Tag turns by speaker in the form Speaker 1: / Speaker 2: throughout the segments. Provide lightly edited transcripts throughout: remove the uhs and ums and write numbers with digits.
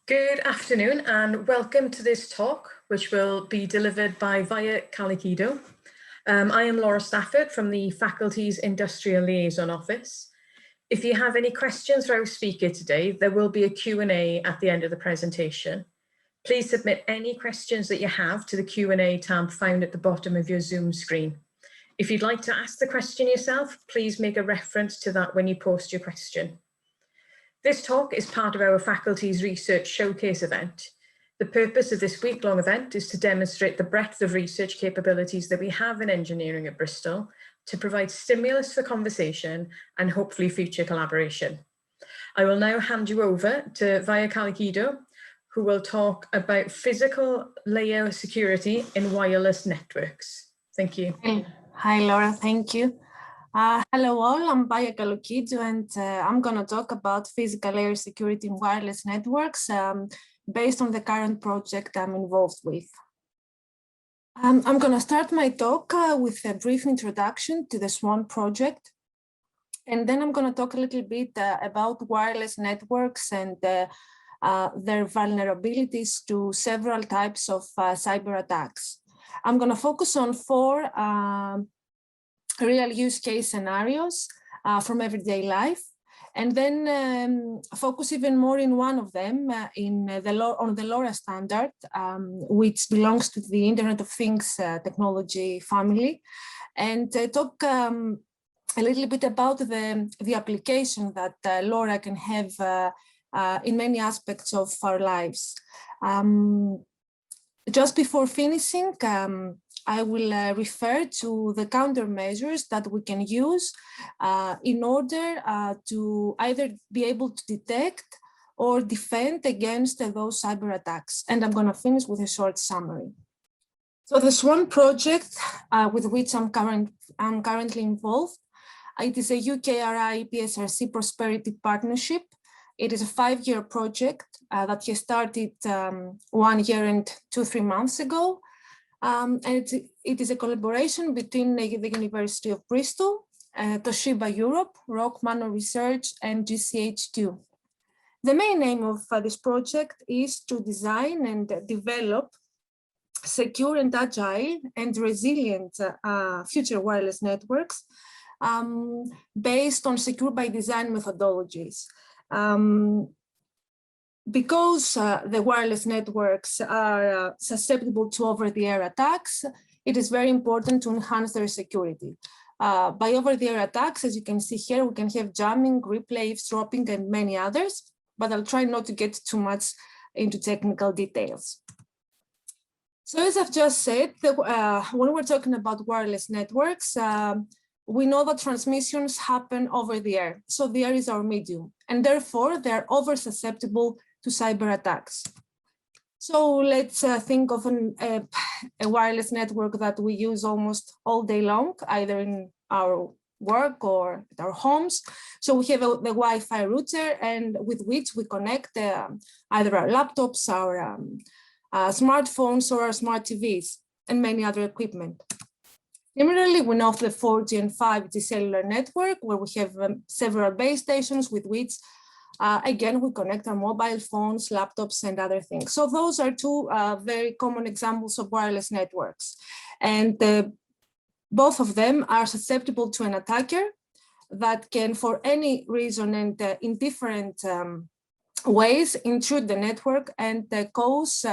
Speaker 1: Good afternoon and welcome to this talk, which will be delivered by Vaia Kalokidou. I am Laura Stafford from the Faculty's Industrial Liaison Office. If you have any questions for our speaker today, there will be a Q&A at the end of the presentation. Please submit any questions that you have to the Q&A tab found at the bottom of your Zoom screen. If you'd like to ask the question yourself, please make a reference to that when you post your question. This talk is part of our faculty's research showcase event. The purpose of this week-long event is to demonstrate the breadth of research capabilities that we have in engineering at Bristol to provide stimulus for conversation and hopefully future collaboration. I will now hand you over to Vaia Kalokidou, who will talk about physical layer security in wireless networks. Thank you.
Speaker 2: Hi, Laura, thank you. Hello all, I'm Vaia Kalokidou and I'm going to talk about physical layer security in wireless networks based on the current project I'm involved with. I'm going to start my talk with a brief introduction to the SWAN project, and then I'm going to talk a little bit about wireless networks and their vulnerabilities to several types of cyber attacks. I'm going to focus on four real use case scenarios from everyday life, and then focus even more in one of them on the LoRa standard, which belongs to the Internet of Things technology family, and talk a little bit about the application that LoRa can have in many aspects of our lives. Just before finishing, I will refer to the countermeasures that we can use in order to either be able to detect or defend against those cyber attacks. And I'm going to finish with a short summary. So the SWAN project with which I'm currently involved, it is a UKRI PSRC Prosperity Partnership. It is a 5-year project that has started 1 year and 2-3 months ago. And it is a collaboration between the University of Bristol, Toshiba Europe, Rock Manor Research, and GCH2. The main aim of this project is to design and develop secure and agile and resilient future wireless networks based on secure by design methodologies. Because the wireless networks are susceptible to over-the-air attacks, it is very important to enhance their security. By over-the-air attacks, as you can see here, we can have jamming, replay, eavesdropping, and many others, but I'll try not to get too much into technical details. So as I've just said, when we're talking about wireless networks, we know that transmissions happen over the air. So the air is our medium, and therefore they're over-susceptible to cyber attacks. So let's think of a wireless network that we use almost all day long, either in our work or at our homes. So we have the Wi-Fi router, and with which we connect either our laptops, our smartphones, or our smart TVs, and many other equipment. Similarly, we know of the 4G and 5G cellular network, where we have several base stations with which again, we connect our mobile phones, laptops, and other things. So those are two very common examples of wireless networks. And both of them are susceptible to an attacker that can, for any reason and in different ways, intrude the network and cause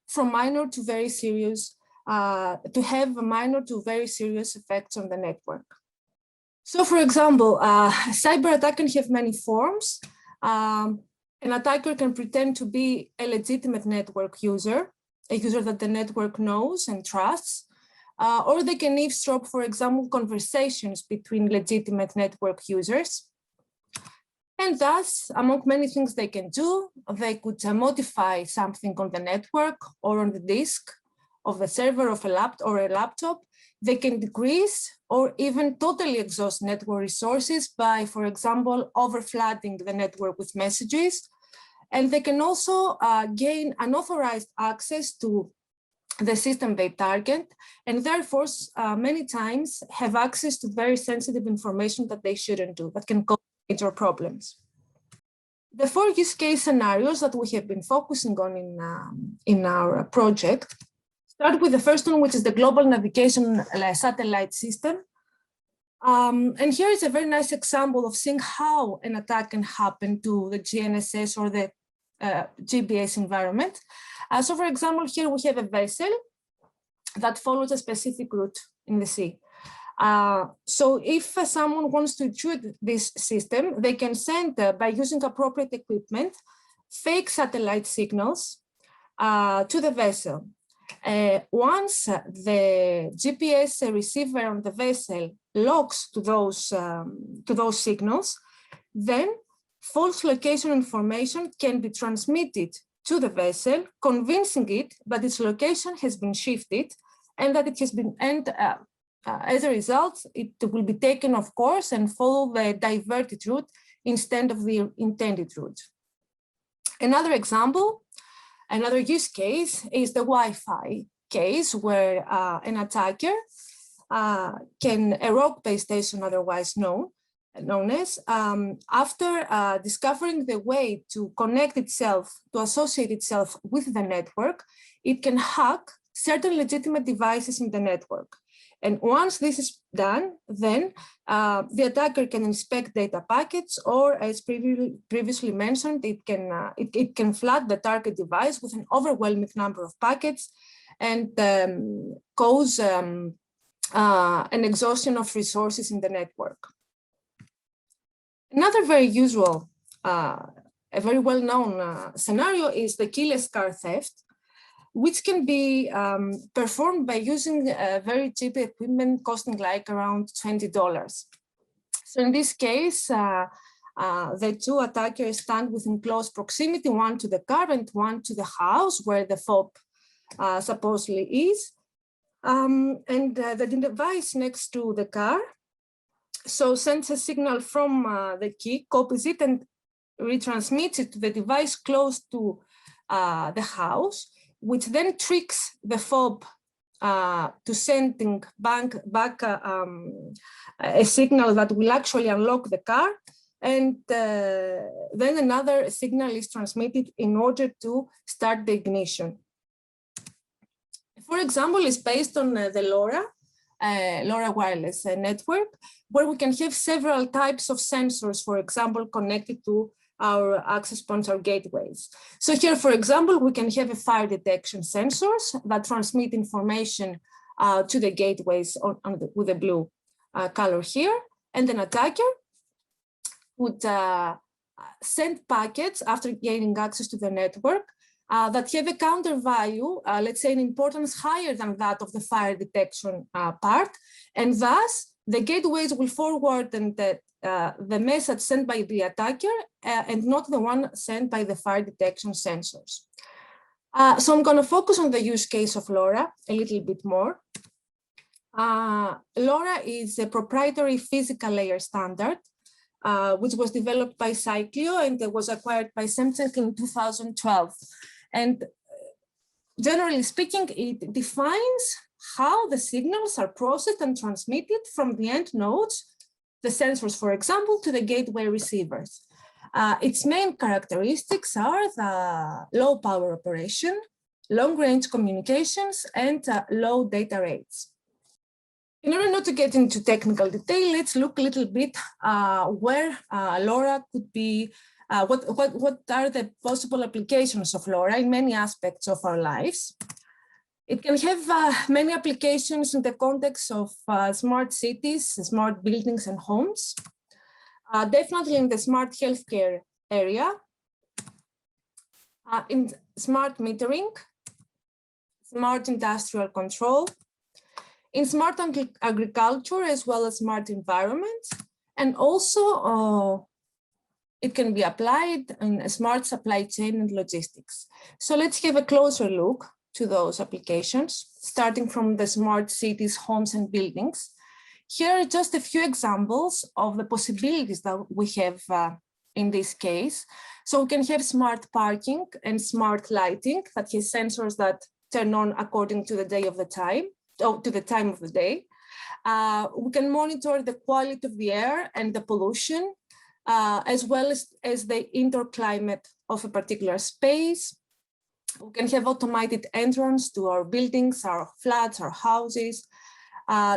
Speaker 2: from minor to very serious, to have minor to very serious effects on the network. So for example, cyber attack can have many forms. An attacker can pretend to be a legitimate network user, a user that the network knows and trusts, or they can eavesdrop, for example, conversations between legitimate network users. And thus, among many things they can do, they could modify something on the network or on the disk of the server of a laptop. They can decrease or even totally exhaust network resources by, for example, overflooding the network with messages. And they can also gain unauthorized access to the system they target, and therefore many times have access to very sensitive information that they shouldn't do, that can cause major problems. The 4 use case scenarios that we have been focusing on in our project start with the first one, which is the global navigation satellite system. And here is a very nice example of seeing how an attack can happen to the GNSS or the GPS environment. So for example, here we have a vessel that follows a specific route in the sea. So if someone wants to intrude this system, they can send, by using appropriate equipment, fake satellite signals to the vessel. Once the GPS receiver on the vessel logs to those signals, then false location information can be transmitted to the vessel, convincing it that its location has been shifted and that it has been, as a result, it will be taken off course and follow the diverted route instead of the intended route. Another example, another use case is the Wi-Fi case, where an attacker can, a rogue base station otherwise known as, after discovering the way to connect itself, to associate itself with the network, it can hack certain legitimate devices in the network. And once this is done, then the attacker can inspect data packets, or as previously mentioned, it can flood the target device with an overwhelming number of packets and cause an exhaustion of resources in the network. Another very usual, a very well-known scenario is the keyless car theft, which can be performed by using very cheap equipment costing like around $20. So in this case, the 2 attackers stand within close proximity, one to the car and one to the house where the fob supposedly is. And the device next to the car sends a signal from the key, copies it and retransmits it to the device close to the house, which then tricks the fob to sending back a signal that will actually unlock the car. And then another signal is transmitted in order to start the ignition. For example, it's based on the LoRa wireless network, where we can have several types of sensors, for example, connected to our access points or gateways. So here, for example, we can have a fire detection sensors that transmit information to the gateways with the blue color here. And an attacker would send packets after gaining access to the network that have a counter value, let's say an importance higher than that of the fire detection part. And thus, the gateways will forward the message sent by the attacker and not the one sent by the fire detection sensors. So I'm going to focus on the use case of LoRa a little bit more. LoRa is a proprietary physical layer standard, which was developed by Cyclio and was acquired by Samsung in 2012. And generally speaking, it defines how the signals are processed and transmitted from the end nodes, the sensors, for example, to the gateway receivers. Its main characteristics are the low power operation, long range communications, and low data rates. In order not to get into technical detail, let's look a little bit where LoRa could be, what are the possible applications of LoRa in many aspects of our lives. It can have many applications in the context of smart cities, smart buildings and homes, definitely in the smart healthcare area, in smart metering, smart industrial control, in smart agriculture, as well as smart environment, and also it can be applied in a smart supply chain and logistics. So let's have a closer look to those applications, starting from the smart cities, homes, and buildings. Here are just a few examples of the possibilities that we have in this case. So we can have smart parking and smart lighting that has sensors that turn on according to the day of the time, to the time of the day. We can monitor the quality of the air and the pollution as well as the indoor climate of a particular space. We can have automated entrance to our buildings, our flats, our houses,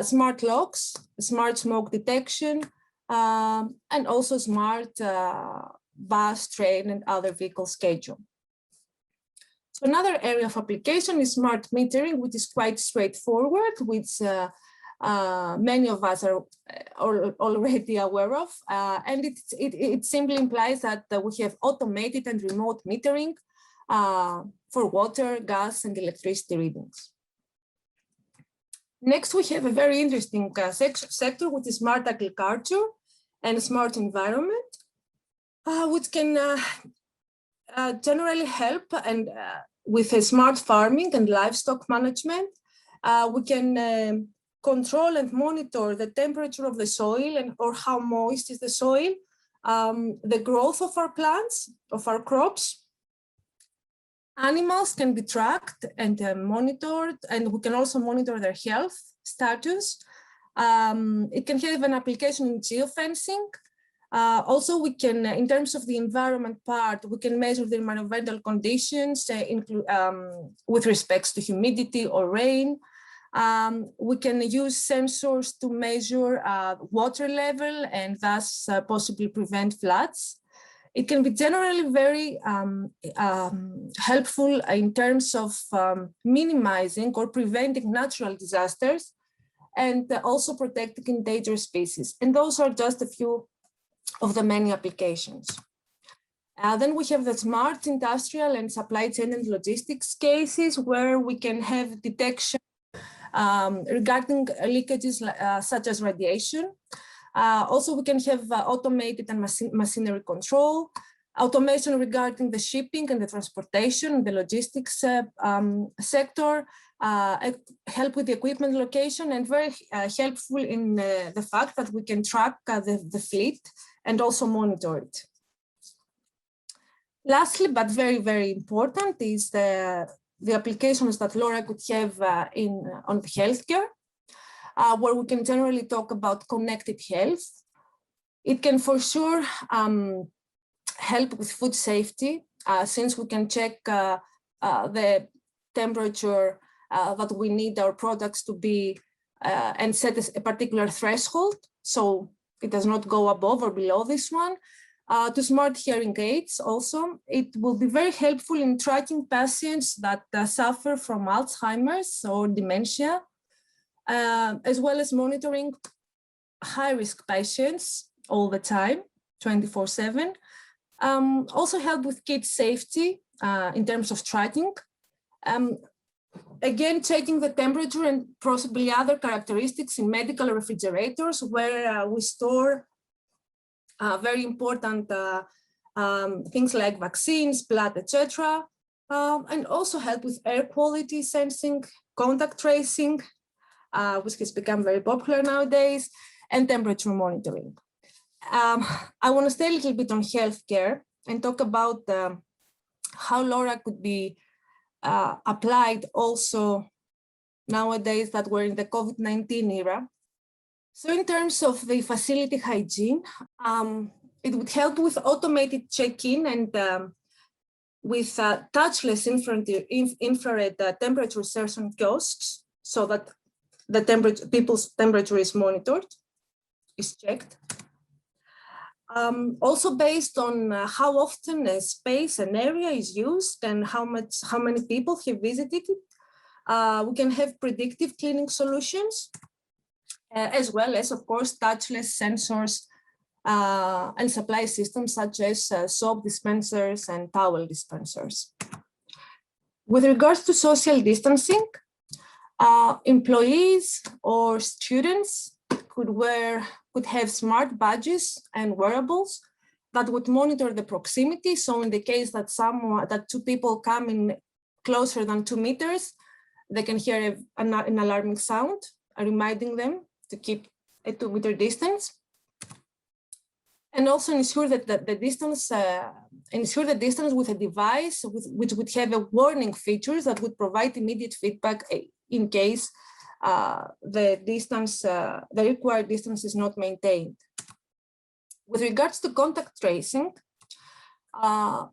Speaker 2: smart locks, smart smoke detection, and also smart bus, train, and other vehicle schedule. So another area of application is smart metering, which is quite straightforward, which many of us are already aware of. And it simply implies that we have automated and remote metering for water, gas, and electricity readings. Next, we have a very interesting sector, which is smart agriculture and smart environment, which can generally help and with a smart farming and livestock management. We can control and monitor the temperature of the soil and or how moist is the soil, the growth of our plants, of our crops. Animals can be tracked and monitored, and we can also monitor their health status. It can have an application in geofencing. Also, we can, in terms of the environment part, we can measure the environmental conditions with respects to humidity or rain. We can use sensors to measure water level and thus possibly prevent floods. It can be generally very helpful in terms of minimizing or preventing natural disasters and also protecting endangered species. And those are just a few of the many applications. Then we have the smart industrial and supply chain and logistics cases where we can have detection regarding leakages such as radiation. Also, we can have automated and machinery control, automation regarding the shipping and the transportation, the logistics sector, help with the equipment location, and very helpful in the fact that we can track the fleet and also monitor it. Lastly, but very, very important, is the applications that Laura could have on the healthcare. Where we can generally talk about connected health. It can for sure help with food safety, since we can check the temperature that we need our products to be and set a particular threshold, so it does not go above or below this one. To smart hearing aids also, it will be very helpful in tracking patients that suffer from Alzheimer's or dementia, as well as monitoring high-risk patients all the time, 24/7. Also help with kid safety in terms of tracking. Again, checking the temperature and possibly other characteristics in medical refrigerators where we store very important things like vaccines, blood, etc. And also help with air quality sensing, contact tracing, which has become very popular nowadays, and temperature monitoring. I want to stay a little bit on healthcare and talk about how LoRa could be applied also nowadays that we're in the COVID-19 era. So in terms of the facility hygiene, it would help with automated check-in and with touchless infrared temperature sensor kiosks, so that the people's temperature is monitored, is checked. Also based on how often a space, an area is used and how many people have visited it, we can have predictive cleaning solutions, as well as, of course, touchless sensors and supply systems such as soap dispensers and towel dispensers. With regards to social distancing, employees or students could have smart badges and wearables that would monitor the proximity. So in the case that two people come in closer than 2 meters, they can hear an alarming sound, reminding them to keep a 2-meter distance. And also ensure that the distance with a device which would have a warning features that would provide immediate feedback in case the required distance is not maintained. With regards to contact tracing,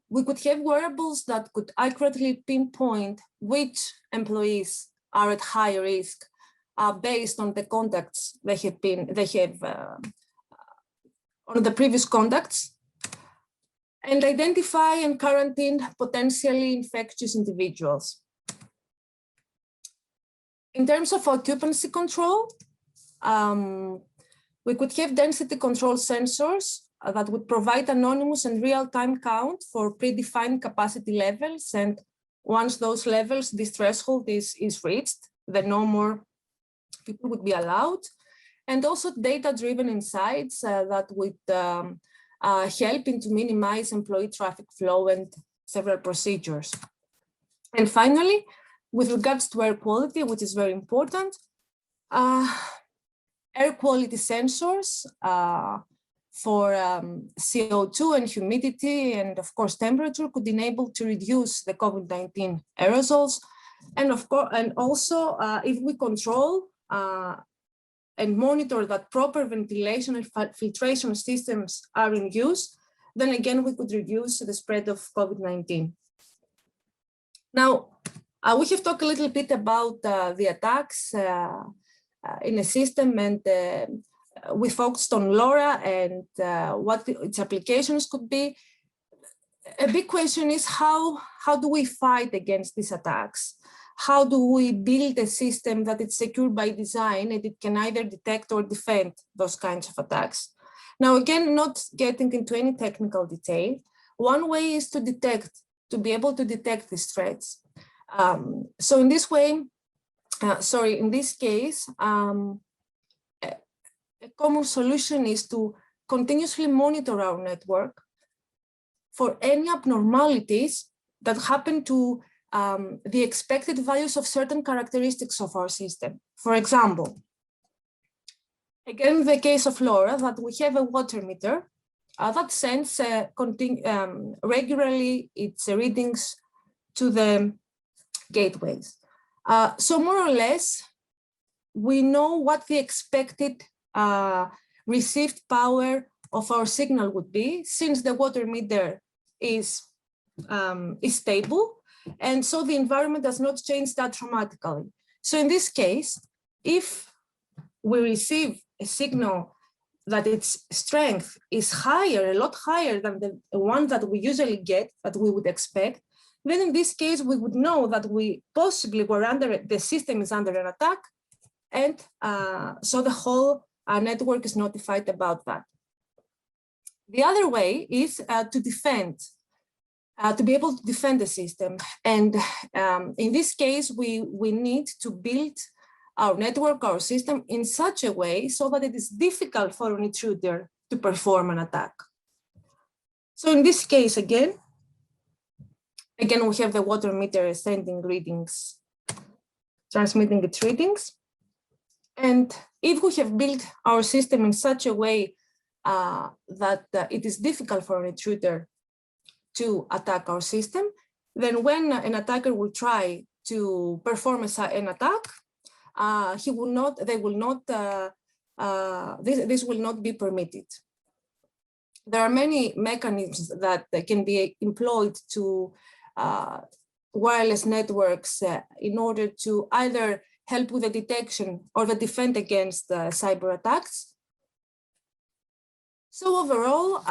Speaker 2: we could have wearables that could accurately pinpoint which employees are at high risk based on the contacts they have on the previous contacts, and identify and quarantine potentially infectious individuals. In terms of occupancy control, we could have density control sensors that would provide anonymous and real-time count for predefined capacity levels. And once those levels, this threshold is reached, then no more people would be allowed. And also data-driven insights that would help to minimize employee traffic flow and several procedures. And finally, with regards to air quality, which is very important, air quality sensors for CO2 and humidity, and of course temperature, could enable to reduce the COVID-19 aerosols. And of course, and also if we control and monitor that proper ventilation and filtration systems are in use, then again we could reduce the spread of COVID-19. Now, we have talked a little bit about the attacks in a system, and we focused on LoRa and what its applications could be. A big question is how do we fight against these attacks? How do we build a system that is secure by design and it can either detect or defend those kinds of attacks? Now, again, not getting into any technical detail, one way is to be able to detect these threats. So in this way, in this case, a common solution is to continuously monitor our network for any abnormalities that happen to the expected values of certain characteristics of our system. For example, again, in the case of LoRa, that we have a water meter that sends regularly its readings to the gateways. So more or less, we know what the expected received power of our signal would be, since the water meter is stable, and so the environment does not change that dramatically. So in this case, if we receive a signal that its strength is higher, a lot higher than the one that we usually get, that we would expect, then in this case, we would know that we possibly were the system is under an attack, and so the whole network is notified about that. The other way is to defend, to be able to defend the system. And in this case, we need to build our network, our system in such a way so that it is difficult for an intruder to perform an attack. So in this case, again, we have the water meter sending readings, transmitting its readings. And if we have built our system in such a way that it is difficult for an intruder to attack our system, then when an attacker will try to perform an attack, this will not be permitted. There are many mechanisms that can be employed to wireless networks in order to either help with the detection or the defense against cyber attacks. So overall,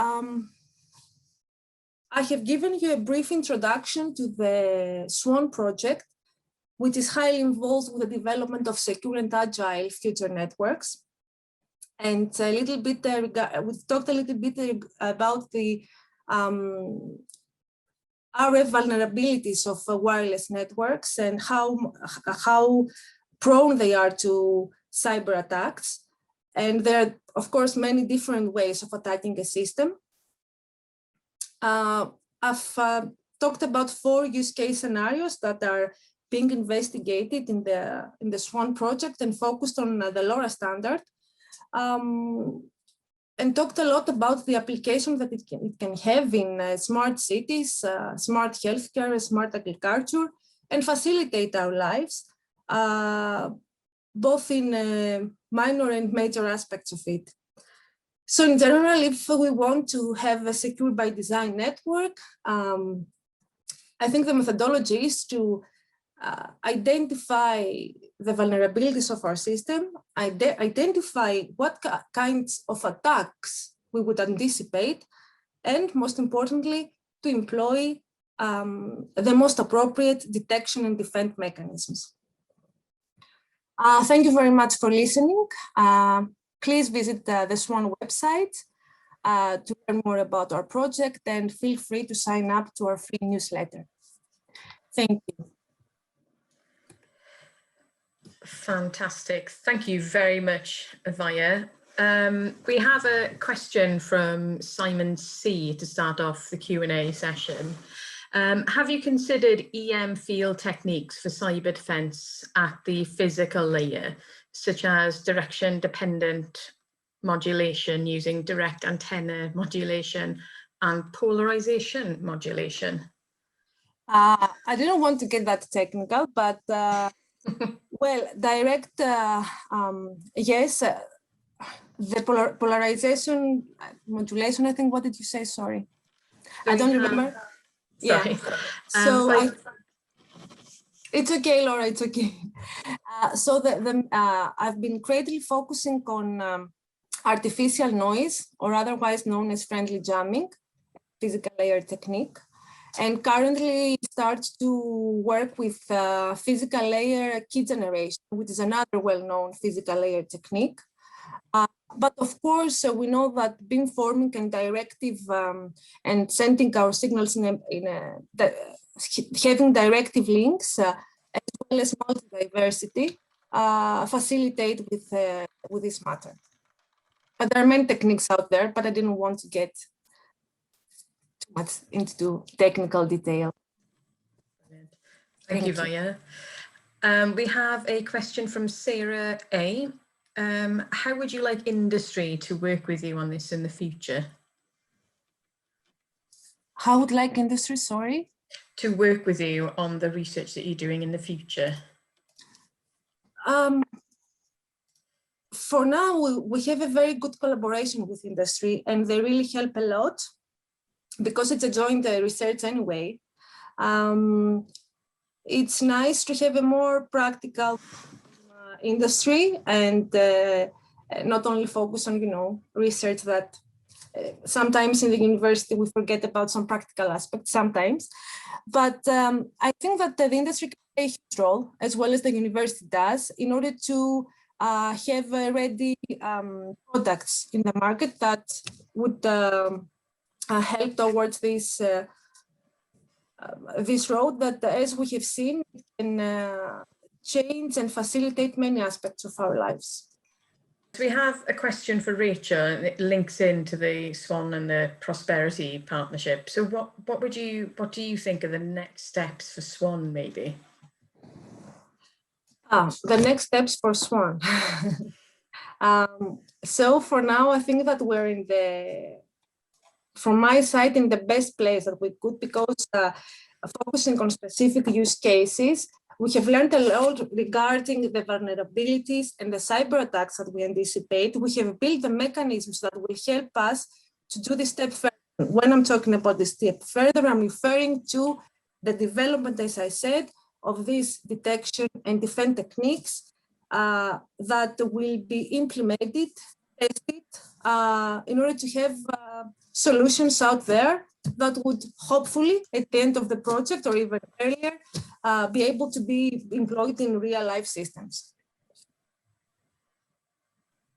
Speaker 2: I have given you a brief introduction to the SWAN project, which is highly involved with the development of secure and agile future networks. And a little bit, we've talked a little bit about the RF vulnerabilities of wireless networks and how prone they are to cyber attacks. And there are, of course, many different ways of attacking a system. I've talked about 4 use case scenarios that are being investigated in the SWAN project and focused on the LoRa standard, and talked a lot about the application that it can have in smart cities, smart healthcare, smart agriculture, and facilitate our lives, both in minor and major aspects of it. So in general, if we want to have a secure by design network, I think the methodology is to identify the vulnerabilities of our system, identify what kinds of attacks we would anticipate, and most importantly, to employ the most appropriate detection and defense mechanisms. Thank you very much for listening. Please visit the SWAN website to learn more about our project, and feel free to sign up to our free newsletter. Thank you.
Speaker 1: Fantastic. Thank you very much, Vaia. We have a question from Simon C to start off the Q&A session. Have you considered EM field techniques for cyber defense at the physical layer, such as direction-dependent modulation using direct antenna modulation and polarization modulation?
Speaker 2: I didn't want to get that technical, but well, direct, yes, the polarization modulation, I think, what did you say? Sorry, I don't remember.
Speaker 1: Sorry.
Speaker 2: Yeah, so it's okay, Laura, it's okay. So I've been greatly focusing on artificial noise, or otherwise known as friendly jamming, physical layer technique. And currently start to work with physical layer key generation, which is another well-known physical layer technique. But of course, we know that beamforming and directive and sending our signals having directive links, as well as multi-diversity, facilitate with this matter. But there are many techniques out there, but I didn't want to get too much into technical detail.
Speaker 1: Thank you, Vaia. We have a question from Sarah A. How would you like industry to work with you on this in the future?
Speaker 2: How would like industry, sorry?
Speaker 1: To work with you on the research that you're doing in the future.
Speaker 2: For now, we have a very good collaboration with industry, and they really help a lot because it's a joint research anyway. It's nice to have a more practical industry and not only focus on, research that sometimes in the university we forget about some practical aspects sometimes. But I think that the industry can play a huge role, as well as the university does, in order to have ready products in the market that would help towards this road that, as we have seen, can change and facilitate many aspects of our lives.
Speaker 1: We have a question for Rachel, and it links into the SWAN and the Prosperity Partnership. So what do you think are the next steps for SWAN, maybe?
Speaker 2: The next steps for SWAN. So for now, I think that we're from my side, in the best place that we could, because focusing on specific use cases, we have learned a lot regarding the vulnerabilities and the cyber attacks that we anticipate. We have built the mechanisms that will help us to do this step further. When I'm talking about this step further, I'm referring to the development, as I said, of these detection and defense techniques that will be implemented, tested, in order to have solutions out there that would hopefully, at the end of the project or even earlier, be able to be employed in real life systems.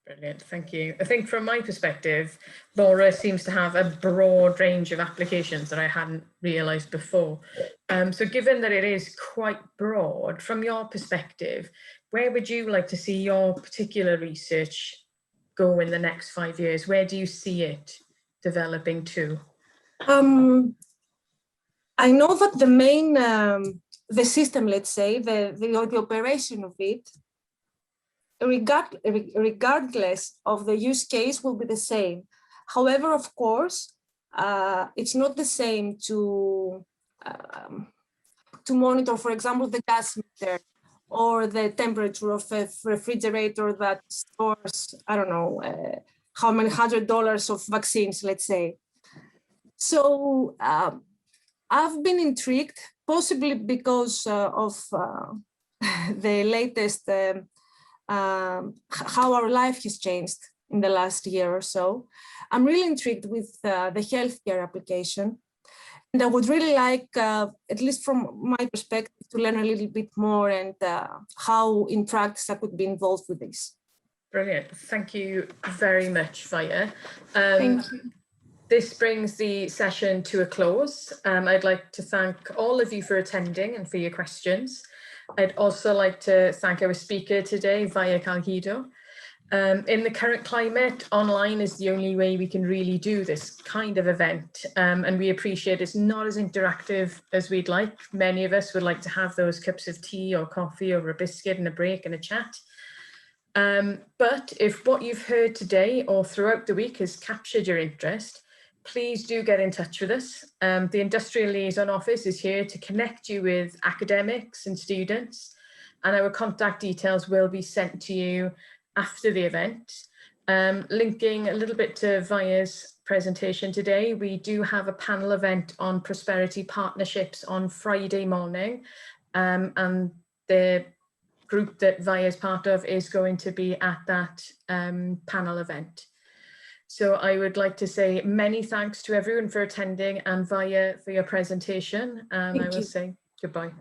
Speaker 1: Brilliant, thank you. I think from my perspective, Laura seems to have a broad range of applications that I hadn't realised before. So given that it is quite broad, from your perspective, where would you like to see your particular research go in the next 5 years? Where do you see it developing to?
Speaker 2: I know that the main, the system, let's say, the operation of it, regardless of the use case, will be the same. However, of course, it's not the same to monitor, for example, the gas meter or the temperature of a refrigerator that stores, I don't know, how many $100 of vaccines, let's say. So I've been intrigued, possibly because of the latest, how our life has changed in the last year or so. I'm really intrigued with the healthcare application. And I would really like, at least from my perspective, to learn a little bit more and how in practice I could be involved with this.
Speaker 1: Brilliant. Thank you very much, Vaia.
Speaker 2: Thank you.
Speaker 1: This brings the session to a close. I'd like to thank all of you for attending and for your questions. I'd also like to thank our speaker today, Vaia Kalokidou. In the current climate, online is the only way we can really do this kind of event. And we appreciate it's not as interactive as we'd like. Many of us would like to have those cups of tea or coffee over a biscuit and a break and a chat. But if what you've heard today or throughout the week has captured your interest, please do get in touch with us. The Industrial Liaison Office is here to connect you with academics and students, and our contact details will be sent to you after the event. Linking a little bit to Vaia's presentation today, we do have a panel event on prosperity partnerships on Friday morning, and the group that Vaia is part of is going to be at that panel event. So I would like to say many thanks to everyone for attending and Vaia for your presentation, and I will say goodbye.